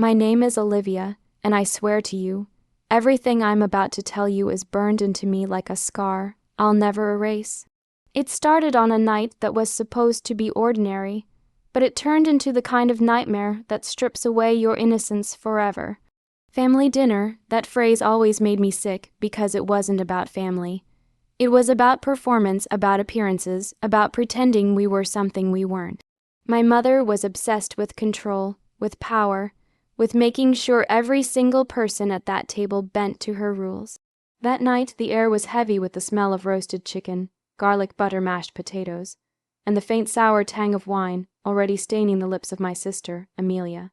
My name is Olivia, and I swear to you, everything I'm about to tell you is burned into me like a scar I'll never erase. It started on a night that was supposed to be ordinary, but it turned into the kind of nightmare that strips away your innocence forever. Family dinner, that phrase always made me sick because it wasn't about family. It was about performance, about appearances, about pretending we were something we weren't. My mother was obsessed with control, with power, with making sure every single person at that table bent to her rules. That night, the air was heavy with the smell of roasted chicken, garlic butter mashed potatoes, and the faint sour tang of wine already staining the lips of my sister, Amelia.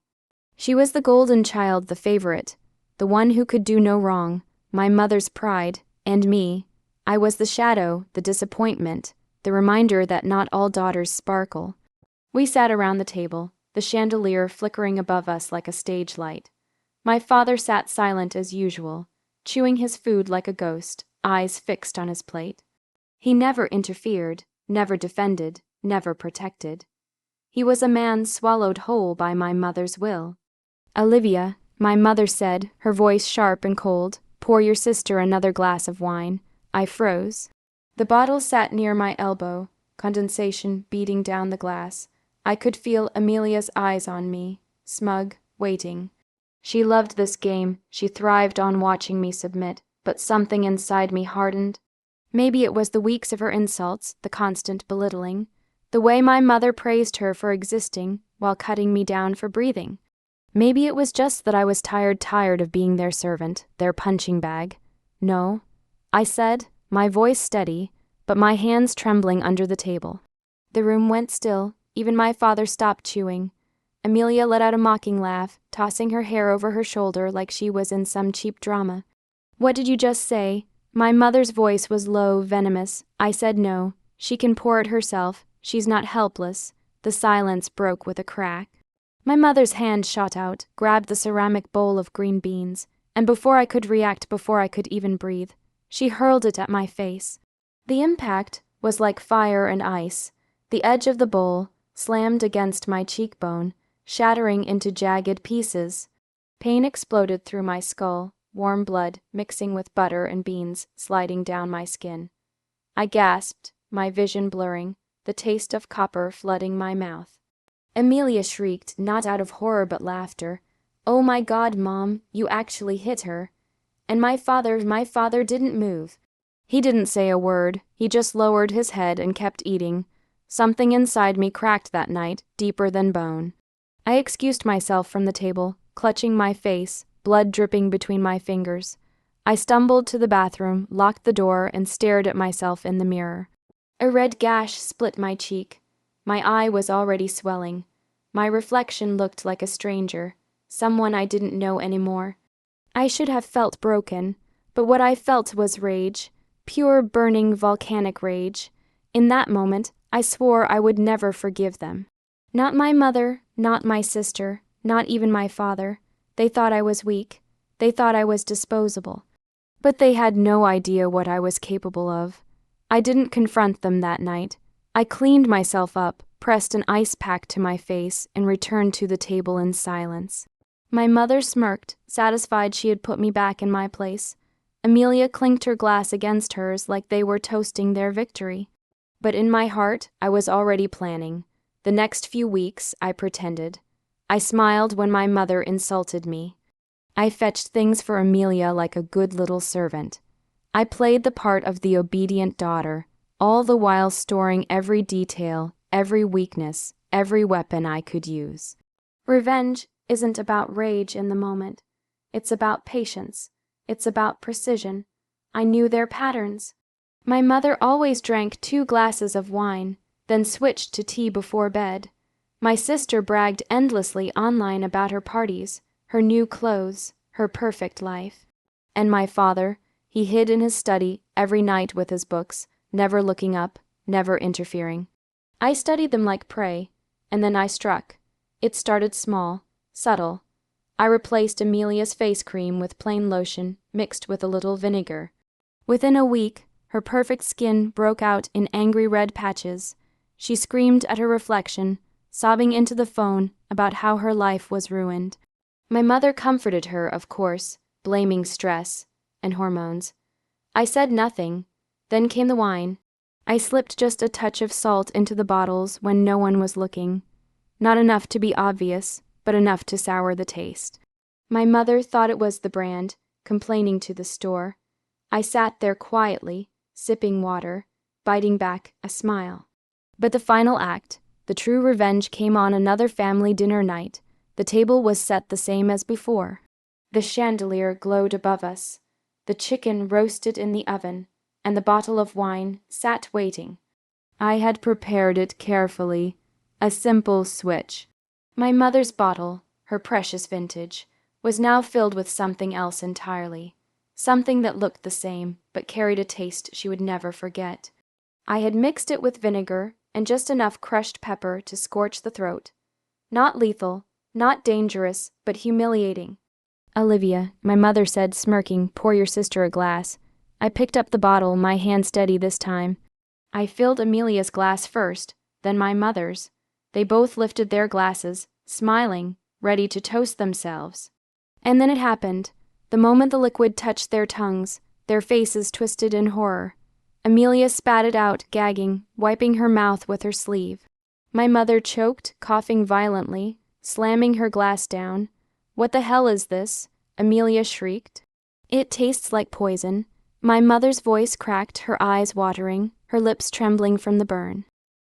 She was the golden child, the favorite, the one who could do no wrong, my mother's pride, and me. I was the shadow, the disappointment, the reminder that not all daughters sparkle. We sat around the table, the chandelier flickering above us like a stage light. My father sat silent as usual, chewing his food like a ghost, eyes fixed on his plate. He never interfered, never defended, never protected. He was a man swallowed whole by my mother's will. "Olivia," my mother said, her voice sharp and cold, "pour your sister another glass of wine." I froze. The bottle sat near my elbow, condensation beating down the glass. I could feel Amelia's eyes on me, smug, waiting. She loved this game, she thrived on watching me submit, but something inside me hardened. Maybe it was the weeks of her insults, the constant belittling, the way my mother praised her for existing while cutting me down for breathing. Maybe it was just that I was tired of being their servant, their punching bag. "No," I said, my voice steady, but my hands trembling under the table. The room went still, even my father stopped chewing. Amelia let out a mocking laugh, tossing her hair over her shoulder like she was in some cheap drama. "What did you just say?" My mother's voice was low, venomous. I said no. She can pour it herself. She's not helpless. The silence broke with a crack. My mother's hand shot out, grabbed the ceramic bowl of green beans, and before I could react, before I could even breathe, she hurled it at my face. The impact was like fire and ice. The edge of the bowl slammed against my cheekbone, shattering into jagged pieces. Pain exploded through my skull, warm blood mixing with butter and beans sliding down my skin. I gasped, my vision blurring, the taste of copper flooding my mouth. Amelia shrieked, not out of horror but laughter. "Oh my God, Mom, you actually hit her." And my father didn't move. He didn't say a word, he just lowered his head and kept eating. Something inside me cracked that night, deeper than bone. I excused myself from the table, clutching my face, blood dripping between my fingers. I stumbled to the bathroom, locked the door, and stared at myself in the mirror. A red gash split my cheek. My eye was already swelling. My reflection looked like a stranger, someone I didn't know anymore. I should have felt broken, but what I felt was rage, pure burning volcanic rage. In that moment, I swore I would never forgive them. Not my mother, not my sister, not even my father. They thought I was weak. They thought I was disposable. But they had no idea what I was capable of. I didn't confront them that night. I cleaned myself up, pressed an ice pack to my face, and returned to the table in silence. My mother smirked, satisfied she had put me back in my place. Amelia clinked her glass against hers like they were toasting their victory. But in my heart, I was already planning. The next few weeks, I pretended. I smiled when my mother insulted me. I fetched things for Amelia like a good little servant. I played the part of the obedient daughter, all the while storing every detail, every weakness, every weapon I could use. Revenge isn't about rage in the moment. It's about patience. It's about precision. I knew their patterns. My mother always drank 2 glasses of wine, then switched to tea before bed. My sister bragged endlessly online about her parties, her new clothes, her perfect life. And my father, he hid in his study every night with his books, never looking up, never interfering. I studied them like prey, and then I struck. It started small, subtle. I replaced Amelia's face cream with plain lotion mixed with a little vinegar. Within a week, her perfect skin broke out in angry red patches. She screamed at her reflection, sobbing into the phone about how her life was ruined. My mother comforted her, of course, blaming stress and hormones. I said nothing. Then came the wine. I slipped just a touch of salt into the bottles when no one was looking. Not enough to be obvious, but enough to sour the taste. My mother thought it was the brand, complaining to the store. I sat there quietly, sipping water, biting back a smile. But the final act, the true revenge, came on another family dinner night. The table was set the same as before. The chandelier glowed above us. The chicken roasted in the oven, and the bottle of wine sat waiting. I had prepared it carefully, a simple switch. My mother's bottle, her precious vintage, was now filled with something else entirely, something that looked the same, but carried a taste she would never forget. I had mixed it with vinegar and just enough crushed pepper to scorch the throat. Not lethal, not dangerous, but humiliating. "Olivia," my mother said, smirking, "pour your sister a glass." I picked up the bottle, my hand steady this time. I filled Amelia's glass first, then my mother's. They both lifted their glasses, smiling, ready to toast themselves. And then it happened. The moment the liquid touched their tongues, their faces twisted in horror. Amelia spat it out, gagging, wiping her mouth with her sleeve. My mother choked, coughing violently, slamming her glass down. "What the hell is this?" Amelia shrieked. "It tastes like poison." My mother's voice cracked, her eyes watering, her lips trembling from the burn.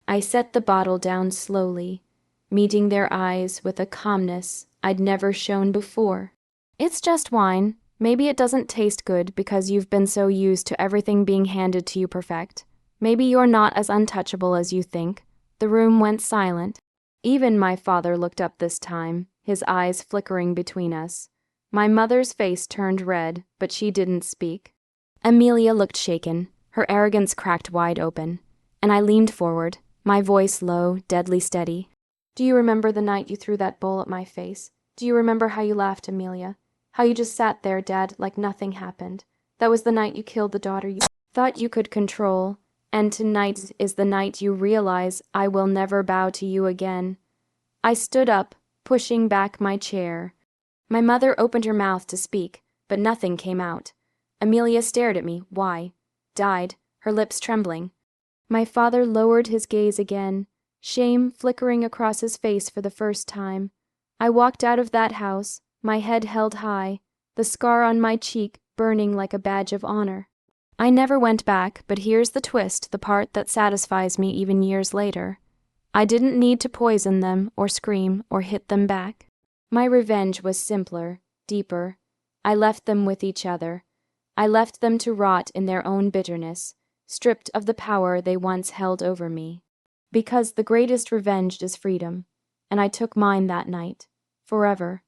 I set the bottle down slowly, meeting their eyes with a calmness I'd never shown before. "It's just wine. Maybe it doesn't taste good because you've been so used to everything being handed to you perfect. Maybe you're not as untouchable as you think." The room went silent. Even my father looked up this time, his eyes flickering between us. My mother's face turned red, but she didn't speak. Amelia looked shaken, her arrogance cracked wide open, and I leaned forward, my voice low, deadly steady. "Do you remember the night you threw that bowl at my face? Do you remember how you laughed, Amelia? How you just sat there, Dad, like nothing happened? That was the night you killed the daughter you thought you could control, and tonight is the night you realize I will never bow to you again." I stood up, pushing back my chair. My mother opened her mouth to speak, but nothing came out. Amelia stared at me. Why? Died, her lips trembling. My father lowered his gaze again, shame flickering across his face for the first time. I walked out of that house, my head held high, the scar on my cheek burning like a badge of honor. I never went back, but here's the twist, the part that satisfies me even years later. I didn't need to poison them, or scream, or hit them back. My revenge was simpler, deeper. I left them with each other. I left them to rot in their own bitterness, stripped of the power they once held over me. Because the greatest revenge is freedom, and I took mine that night, forever.